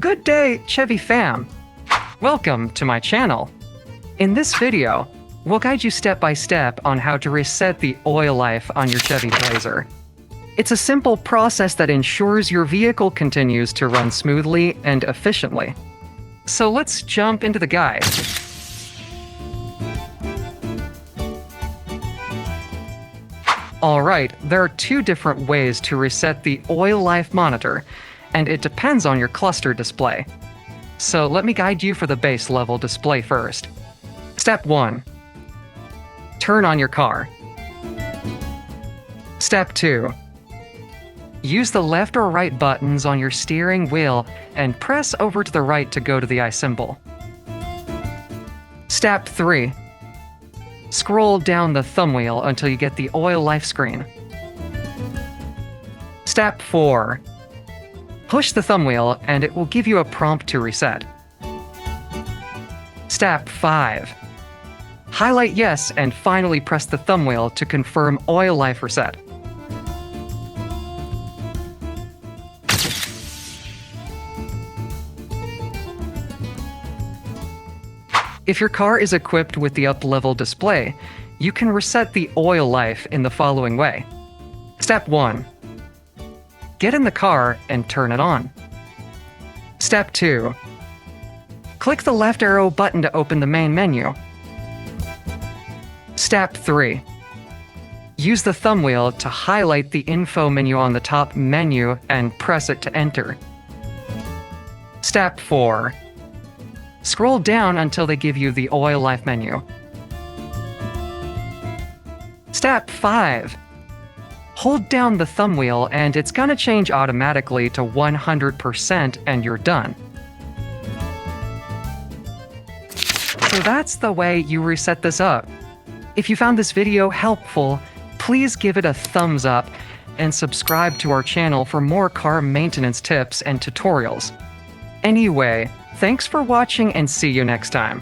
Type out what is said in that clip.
Good day, Chevy fam! Welcome to my channel. In this video, we'll guide you step by step on how to reset the oil life on your Chevy Blazer. It's a simple process that ensures your vehicle continues to run smoothly and efficiently. So let's jump into the guide. Alright, there are two different ways to reset the oil life monitor, and it depends on your cluster display. So let me guide you for the base level display first. Step 1. Turn on your car. Step 2. Use the left or right buttons on your steering wheel and press over to the right to go to the I symbol. Step 3. Scroll down the thumb wheel until you get the oil life screen. Step 4. Push the thumb wheel and it will give you a prompt to reset. Step 5. Highlight yes and finally press the thumb wheel to confirm oil life reset. If your car is equipped with the up-level display, you can reset the oil life in the following way. Step 1. Get in the car and turn it on. Step 2. Click the left arrow button to open the main menu. Step 3. Use the thumb wheel to highlight the info menu on the top menu and press it to enter. Step 4. Scroll down until they give you the oil life menu. Step 5. Hold down the thumb wheel and it's gonna change automatically to 100% and you're done. So that's the way you reset this up. If you found this video helpful, please give it a thumbs up and subscribe to our channel for more car maintenance tips and tutorials. Anyway, thanks for watching and see you next time.